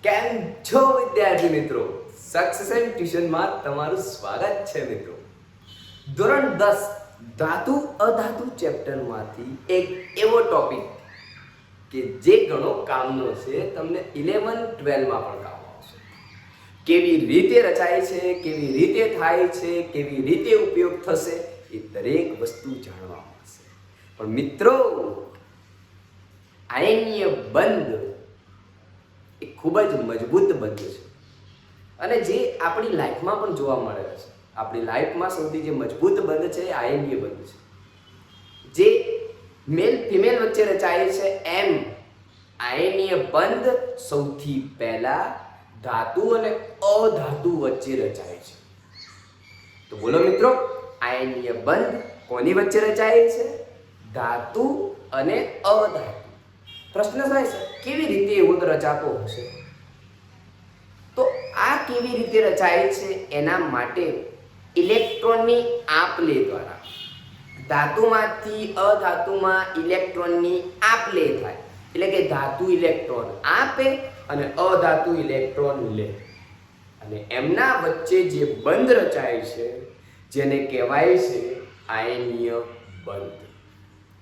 કેમ છો વિદ્યાર્થી મિત્રો? સક્સેસ ટ્યુશનમાં તમારું સ્વાગત છે મિત્રો. ધોરણ 10 ધાતુ અધાતુ ચેપ્ટરમાંથી એક એવો ટોપિક કે જે ઘણો કામનો છે, તમને 11 12 માં પણ કામ આવશે. કેવી રીતે રચાય છે, કેવી રીતે થાય છે, કેવી રીતે ઉપયોગ થશે, એ દરેક વસ્તુ જાણવા મળશે. પણ મિત્રો, આયનીય બંધ એ ખૂબ જ મજબૂત બંધ છે અને જે આપણી લાઈફમાં પણ જોવા મળે છે. આપણી લાઈફમાં સૌથી જે મજબૂત બંધ છે એ આયનીય બંધ છે, જે મેલ ફિમેલ વચ્ચે રચાય છે. એમ આયનીય બંધ સૌથી પહેલા ધાતુ અને અધાતુ વચ્ચે રચાય છે. તો બોલો મિત્રો, આયનીય બંધ કોની વચ્ચે રચાય છે? ધાતુ અને અધાતુ. પ્રશ્ન થાય છે, કેવી રીતે એવો રચાતો હશે? તો આ કેવી રીતે રચાય છે એના માટે ઇલેક્ટ્રોનની આપ-લે દ્વારા ધાતુમાંથી અધાતુમાં ઇલેક્ટ્રોનની આપ-લે થાય. એટલે કે ધાતુ ઇલેક્ટ્રોન આપે અને અધાતુ ઇલેક્ટ્રોન લે, અને એમના વચ્ચે જે બંધ રચાય છે જેને કહેવાય છે આયનીય બંધ.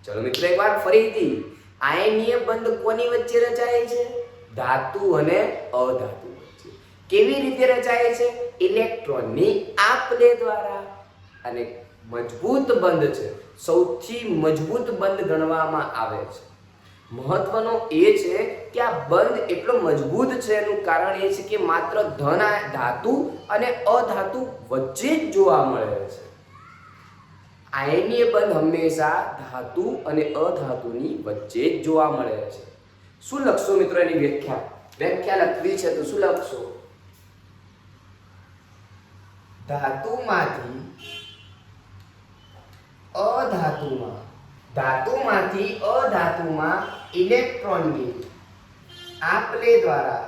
ચલો મિત્રો, એકવાર ફરીથી, આયનીય બંધ કોની વચ્ચે રચાય છે? ધાતુ અને અધાતુ વચ્ચે. કેવી રીતે રચાય છે? ઇલેક્ટ્રોનની આપ-લે દ્વારા. અને મજબૂત બંધ છે, સૌથી મજબૂત બંધ ગણવામાં આવે છે. મહત્વનો એ છે કે આ બંધ એટલો મજબૂત છે એનું કારણ એ છે કે માત્ર ધાતુ અને અધાતુ વચ્ચે જ જોવા મળે છે. આયનીય બંધ હંમેશા ધાતુ અને અધાતુની વચ્ચે જ જોવા મળે છે. શું લખશો મિત્રો એની વ્યાખ્યા લખવી છે તો શું લખશો? ધાતુમાંથી અધાતુમાં ઇલેક્ટ્રોનની આપ-લે દ્વારા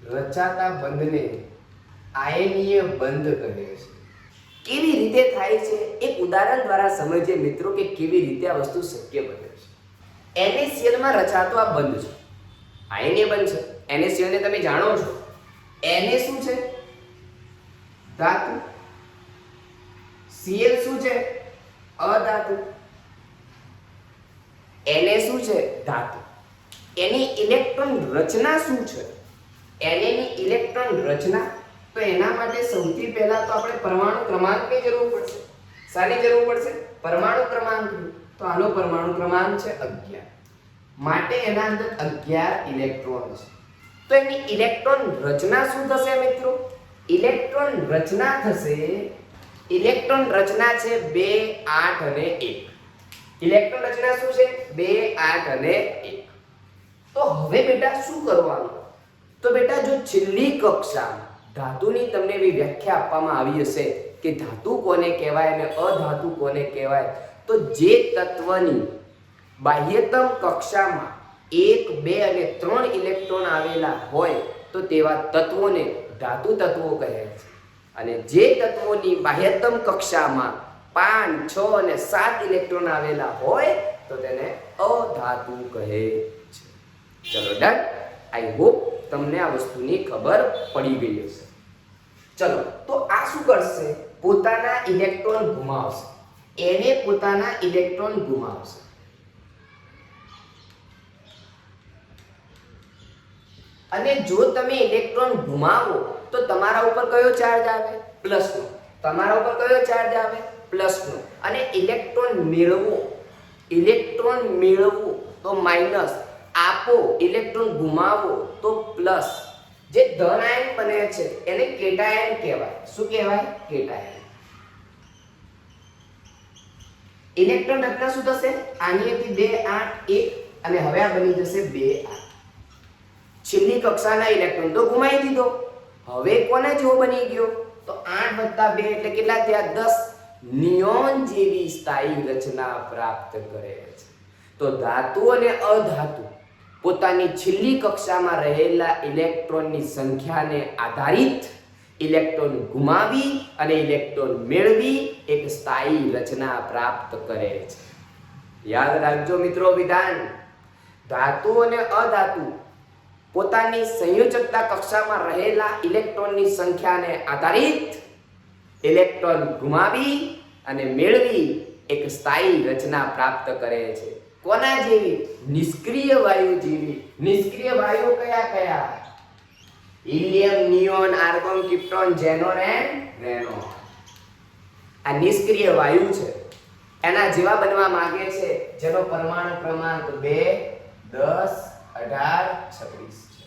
રચાતા બંધને આયનીય બંધ કહે છે. કેવી રીતે થાય છે એક ઉદાહરણ દ્વારા સમજીએ મિત્રો કે કેવી રીતે આ વસ્તુ શક્ય બને છે. NaCl માં રચાતો આ બંધ છે, આયનીય બંધ છે. NaCl ને તમે જાણો છો, Na શું છે? ધાતુ. Cl શું છે? અધાતુ. Na શું છે? ધાતુ. એની ઇલેક્ટ્રોન રચના શું છે? Na ની ઇલેક્ટ્રોન રચના, તો એના માટે સૌથી પહેલા તો આપણે પરમાણુ ક્રમાંકની જરૂર પડશે. શાની જરૂર પડશે? પરમાણુ ક્રમાંકની. તો આનો પરમાણુ ક્રમાંક છે 11, માટે એના અંદર 11 ઇલેક્ટ્રોન છે. તો એની ઇલેક્ટ્રોન રચના શું થશે મિત્રો? ઇલેક્ટ્રોન રચના થશે, ઇલેક્ટ્રોન રચના છે 2 8 અને 1. ઇલેક્ટ્રોન રચના શું છે? 2 8 અને 1. તો હવે બેટા શું કરવાનું? તો બેટા, જો છેલ્લી કક્ષામાં ધાતુની તમને એવી વ્યાખ્યા આપવામાં આવી હશે કે ધાતુ કોને કહેવાય અને અધાતુ કોને કહેવાય, તો જે તત્વની બાહ્યતમ કક્ષામાં 1 2 અને 3 ઇલેક્ટ્રોન આવેલા હોય તો તેવા તત્વોને ધાતુ તત્વો કહે છે. અને જે તત્વોની બાહ્યતમ કક્ષામાં 5 6 અને 7 ઇલેક્ટ્રોન આવેલા હોય તો તેને અધાતુ કહે છે. ચલો ડન. આઈ હોપ તમને આ વસ્તુની ખબર પડી ગઈ હશે. ચલો, તો આ શું કરશે? પોતાના ઇલેક્ટ્રોન ગુમાવશે. એને પોતાના ઇલેક્ટ્રોન ગુમાવશે. અને જો તમે ઇલેક્ટ્રોન ગુમાવો તો તમારા ઉપર કયો ચાર્જ આવે? પ્લસનો. તમારા ઉપર કયો ચાર્જ આવે? પ્લસનો. અને ઇલેક્ટ્રોન મેળવો તો માઈનસ. આપો, ઇલેક્ટ્રોન ગુમાવો તો પ્લસ. જે ધન આયન બને છે એને કેટાયન કહેવાય. શું કહેવાય? કેટાયન. ઇલેક્ટ્રોન રચના શું થશે? આની હતી 2 8 1 અને હવે આ બની જશે 2 8. છેલ્લી કક્ષાના ઇલેક્ટ્રોન તો ગુમાવી દીધો, હવે કોને જેવો બની ગયો? તો 8 + 2 એટલે કેટલા થયા? 10. નિયોન જેવી સ્થાયી રચના પ્રાપ્ત કરે છે. તો ધાતુ અને અધાતુ પોતાની છેલ્લી કક્ષામાં રહેલા ઇલેક્ટ્રોનની સંખ્યાને આધારિત ઇલેક્ટ્રોન ગુમાવી અને ઇલેક્ટ્રોન મેળવી એક સ્થાયી રચના પ્રાપ્ત કરે છે. યાદ રાખજો મિત્રો વિધાન, ધાતુ અને અધાતુ પોતાની સંયોજકતા કક્ષામાં રહેલા ઇલેક્ટ્રોનની સંખ્યાને આધારિત ઇલેક્ટ્રોન ગુમાવી અને મેળવી એક સ્થાયી રચના પ્રાપ્ત કરે છે. કોના જેવી? નિષ્ક્રિય વાયુ જેવી. નિષ્ક્રિય વાયુ કયા કયા? Helium, neon, argon, krypton, xenon and radon. આ નિષ્ક્રિય વાયુ છે. એના જેવા બનવા માંગે છે જેનો પરમાણુ ક્રમાંક 2, 10, 18, 26 છે.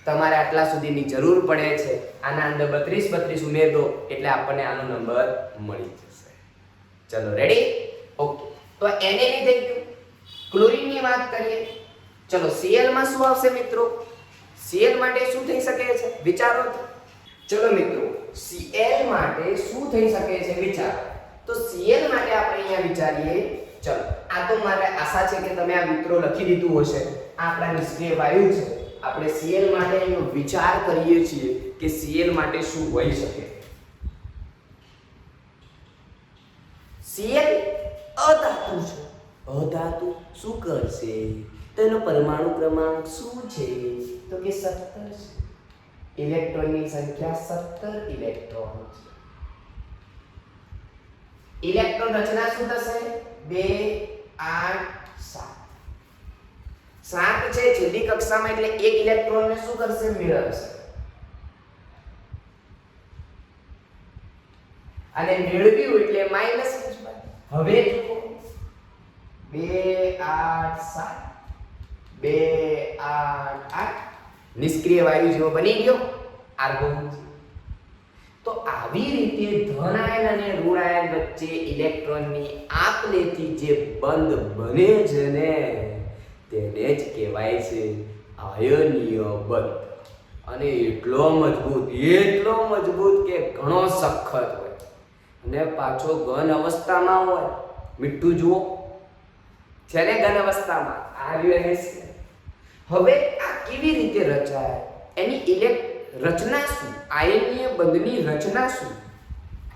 તમારે આટલા સુધીની જરૂર પડે છે. આના અંદર 32 ઉમેર દો એટલે આપણને આનો નંબર મળી જશે. ચલો રેડી? ઓકે. તો Na ની થઈ ગયું. ક્લોરીન ની વાત કરીએ. ચલો Cl માં શું આવશે મિત્રો? Cl માટે શું થઈ શકે છે? વિચારો તો. ચલો મિત્રો, Cl માટે શું થઈ શકે છે વિચારો. તો Cl માટે આપણે અહીંયા વિચારીએ. ચલો, આ તો મારે આશા છે કે તમે આ મિત્રો લખી દીધું હશે. આ આપણા નિષ્ક્રિય વાયુ છે. આપણે Cl માટે એનો વિચાર કરીએ છીએ કે Cl માટે શું હોઈ શકે. Cl અધાતુ છે. અધાતુ શું કરશે? તો એનો પરમાણુ ક્રમાંક શું છે? તો કે 17 છે. ઇલેક્ટ્રોનની સંખ્યા 17 ઇલેક્ટ્રોન છે. ઇલેક્ટ્રોન રચના શું થશે? 2, 8, 7. 7 છે છેલ્લી કક્ષામાં એટલે એક ઇલેક્ટ્રોનને શું કરશે? મેળવશે. અને મેળવ્યું એટલે માઈનસ જ. હવે જુઓ 2, 8, 7. 2, 8, 8 નિષ્ક્રિય વાયુ જેવો બની ગયો આર્ગોન. તો આવી રીતે ધન આયન અને ઋણ આયન વચ્ચે ઇલેક્ટ્રોનની આપ-લેથી જે બંધ બને છે ને તેને જ કહેવાય છે આયનીય બંધ. અને એટલો મજબૂત કે ઘણો સખત હોય અને પાછો ઘન અવસ્થામાં હોય. મીઠું જુઓ છે ને ઘન અવસ્થામાં. હવે આ કેવી રીતે રચાય? એની રચના શું? આયનીય બંધની રચના શું?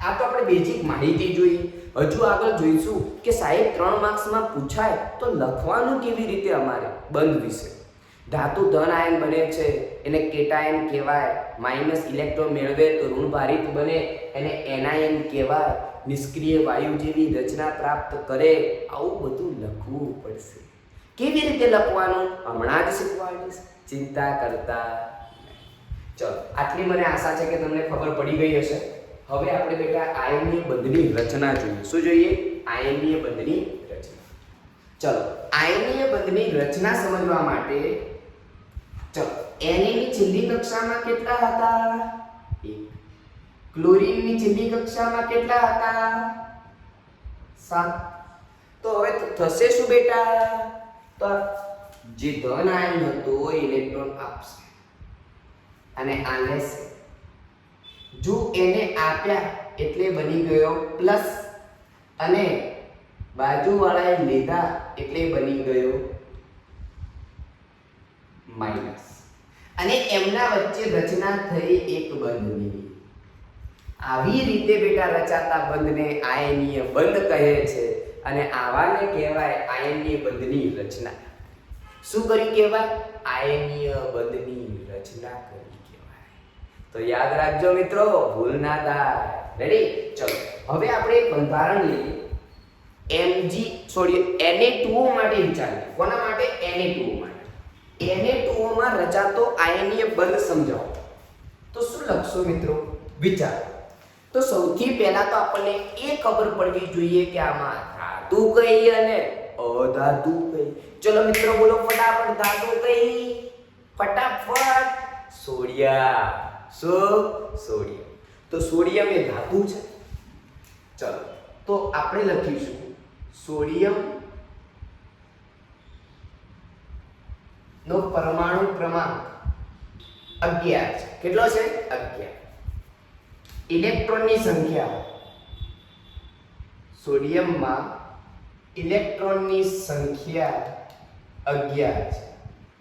આ તો આપણે બેઝિક માહિતી જોઈ. હજુ આગળ જોઈશું કે સાહેબ 3 માર્ક્સમાં પૂછાય તો લખવાનું કેવી રીતે અમારે બંધ વિશે. ધાતુ ધન આયન બને છે એને કેટાયન કહેવાય. માઈનસ ઇલેક્ટ્રોન મેળવે તો ઋણભારિત બને એને એનાયન કહેવાય. નિષ્ક્રિય વાયુ જેવી રચના પ્રાપ્ત કરે. આવું બધું લખવું પડશે. કેવી રીતે લખવાનું હમણાં જ શીખવાડીશ. ચિંતા કરતા. ચલો, આટલી મને આશા છે કે તમને ખબર પડી ગઈ હશે. હવે આપણે બેટા આયનીય બંધની રચના જોઈએ. શું જોઈએ? આયનીય બંધની રચના. ચલો, આયનીય બંધની રચના સમજવા માટે ચલો Na ની છેલ્લી કક્ષામાં કેટલા હતા? 1. ક્લોરીન ની છેલ્લી કક્ષામાં કેટલા હતા? 7. તો હવે થશે શું બેટા? તો જે ધન આયન હતો ઇલેક્ટ્રોન આપશે અને આ લેશે. જો એને આપ્યા એટલે બની ગયો પ્લસ અને બાજુવાળાએ લીધા એટલે બની ગયો માઈનસ. અને એમના વચ્ચે રચના થઈ એક બંધની. આવી રીતે બેટા રચાતા બંધને આયનીય બંધ કહે છે. અને આવાને કહેવાય આયનીય બંધની રચના. શું કરી કહેવાય? આયનીય બંધની રચના કરી કહેવાય. તો યાદ રાખજો મિત્રો, ભૂલ ના થાય. રેડી? ચલો, હવે આપણે એક બંધારણ લઈએ. Na2O માટે વિચારીએ. કોના માટે? Na2O માટે. Na2O માં રચાતો આયનીય બંધ સમજાવો. તો શું લખશો મિત્રો? વિચારો. તો સૌથી પહેલા તો આપણને એ ખબર પડવી જોઈએ કે આમાં ધાતુ કઈ અને અધાતુ કઈ. ચલો મિત્રો બોલો ફટાફટ. ધાતુ કઈ? ફટાફટ. સોડિયમ. શું? સોડિયમ. તો સોડિયમ એ ધાતુ છે. ચલો, તો આપણે લખીશું સોડિયમ નો પરમાણુ ક્રમાંક 11 છે. કેટલો છે? 11. ઇલેક્ટ્રોનની સંખ્યા સોડિયમમાં ઇલેક્ટ્રોનની સંખ્યા 11 છે.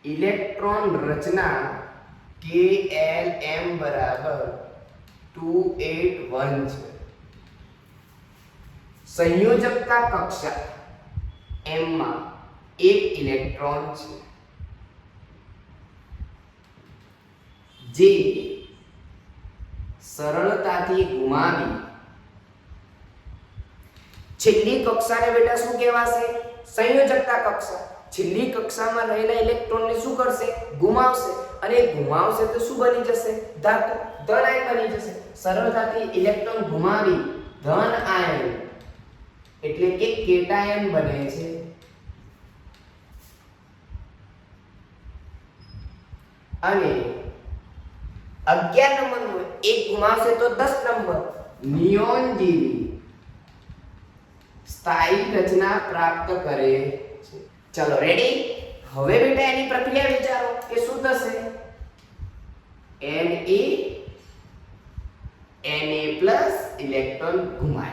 ઇલેક્ટ્રોન રચના KLM બરાબર 281 છે. સંયોજકતા કક્ષા M માં 1 ઇલેક્ટ્રોન છે. જે સરળતાથી ગુમાવી છેલ્લી કક્ષાને બેટા શું કહેવાશે? સંયોજકતા કક્ષા. છેલ્લી કક્ષામાં રહેલા ઇલેક્ટ્રોનને શું કરશે? ગુમાવશે. અને ગુમાવશે તો શું બની જશે? ધાતુ, ધન આયન બની જશે. સરળતાથી ઇલેક્ટ્રોન ગુમાવી ધન આયન એટલે કે કેટાયન બને છે. અને 11 નંબરનો એક ગુમાવશે તો 10 નંબર નિયોન જેવી સ્થાયી રચના પ્રાપ્ત કરે છે. ચલો રેડી? હવે બેટા એની પ્રક્રિયા વિચારો કે શું થશે? Na ઇલેક્ટ્રોન ગુમાયા.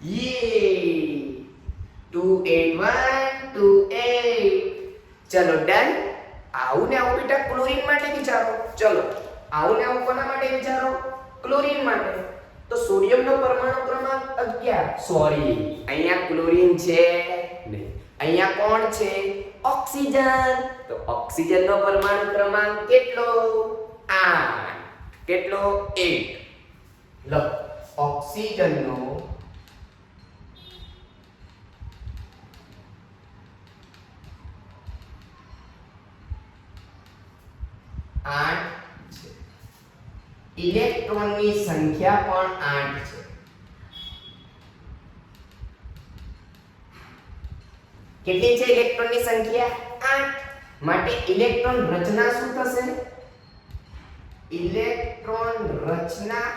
યે 281 28. ચલો ડન. આવું ને આવું બેટા ક્લોરીન માટે વિચારો. ચલો આવું ને આવું કોના માટે વિચારો? ક્લોરીન માટે. તો સોડિયમનો પરમાણુ ક્રમાંક 11. સોરી, અહીંયા ક્લોરીન છે નહીં. અહીંયા કોણ છે? ઓક્સિજન. તો ઓક્સિજનનો પરમાણુ ક્રમાંક કેટલો? 8. કેટલો? 8. લો, ઓક્સિજનનો ઇલેક્ટ્રોનની સંખ્યા પણ 8 છે. કેટલી છે ઇલેક્ટ્રોનની સંખ્યા? 8. માટે ઇલેક્ટ્રોન રચના શું થશે? ઇલેક્ટ્રોન રચના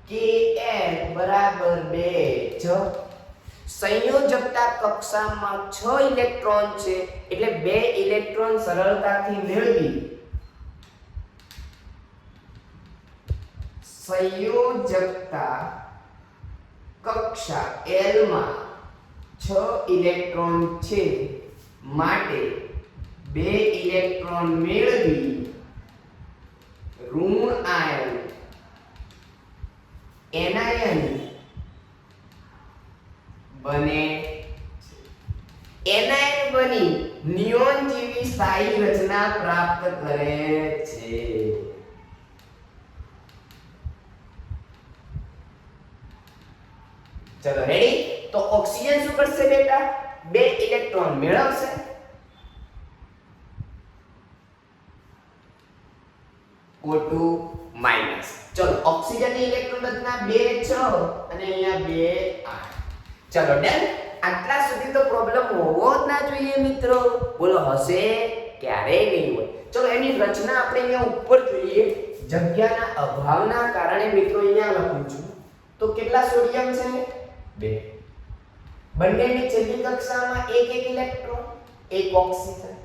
Kl બરાબર 2. સંયોજકતા કક્ષામાં 6 ઇલેક્ટ્રોન છે એટલે 2 ઇલેક્ટ્રોન સરળતાથી મેળવી સંયોજકતા કક્ષા L માં 6 ઇલેક્ટ્રોન છે માટે 2 ઇલેક્ટ્રોન મેળવી ઋણ આયન એનાયન બને. એનાયન બની નિયોન જેવી સ્થાયી રચના પ્રાપ્ત કરે છે. ચલો રેડી? તો ઓક્સિજન શું કરશે બેટા? 2 ઇલેક્ટ્રોન મેળવશે. O2 minus. ચલો ઓક્સિજનની ઇલેક્ટ્રોન રચના 2 6 અને અહીંયા 2 8. ચલો ડન. આટલા સુધી તો પ્રોબ્લેમ હોવો જ ના જોઈએ મિત્રો. બોલો હશે? ક્યારેય નહીં હોય. ચલો એની રચના આપણે અહીંયા ઉપર જોઈએ. જગ્યાના અભાવના કારણે મિત્રો અહીંયા લખું છું. તો કેટલા સોડિયમ છે? 2. બંનેની છેલ્લી કક્ષામાં એક ઇલેક્ટ્રોન, એક ઓક્સિજન.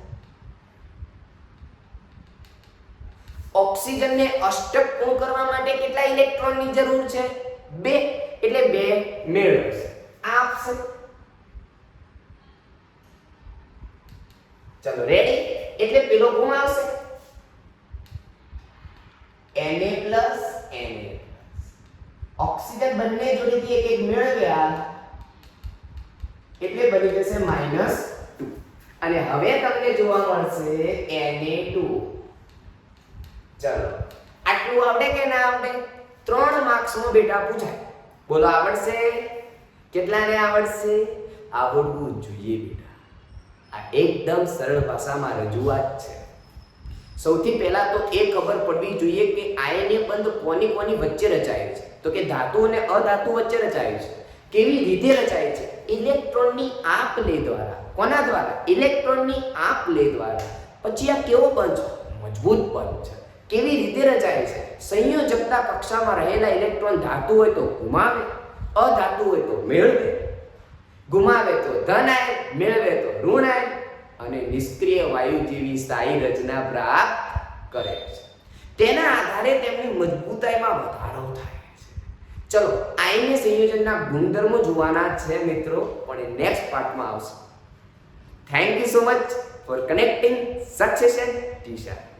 ઓક્સિજનને અષ્ટક પૂર્ણ કરવા માટે કેટલા ઇલેક્ટ્રોનની જરૂર છે? 2. એટલે 2 મેળવશે. આપશે. ચલો રેડી? એટલે પેલો ગુમાવશે. Na+, Na+. ઓક્સિજન બંને જોડેથી એક એક મેળવ્યા એટલે બની જશે -2. અને હવે તમને જોવા મળશે Na2. ચલો આટલું આવડે કે ના આવડે? 3 માર્ક્સમાં બેટા પૂછાય. બોલો આવડશે? કેટલાને આવડશે? આવડવું જોઈએ બેટા. આ એકદમ સરળ ભાષામાં રજૂઆત છે. સૌથી પહેલા તો એ ખબર પડવી જોઈએ કે આયનીય બંધ કોની કોની વચ્ચે રચાય છે. તો કે ધાતુ અને અધાતુ વચ્ચે રચાય છે. કેવી રીતે રચાય છે? ઇલેક્ટ્રોનની આપ-લે દ્વારા. કોના દ્વારા? ઇલેક્ટ્રોનની આપ-લે દ્વારા. પછી આ કેવો બંધ છે? મજબૂત બંધ છે. કેવી રીતે રચાય છે? સંયોજકતા કક્ષામાં રહેલા ઇલેક્ટ્રોન ધાતુ હોય તો ગુમાવે, અધાતુ હોય તો મેળવે. ગુમાવે તો ધન આયન, મેળવે તો ઋણ આયન અને નિષ્ક્રિય વાયુ જેવી સ્થાયી રચના પ્રાપ્ત કરે છે. તેના આધારે તેમની મજબૂતાઈમાં વધારો થાય છે. ચલો આયનીય સંયોજનના ગુણધર્મો જોવાના છે મિત્રો, પણ એ નેક્સ્ટ પાર્ટમાં આવશે. Thank you so much for connecting succession teacher.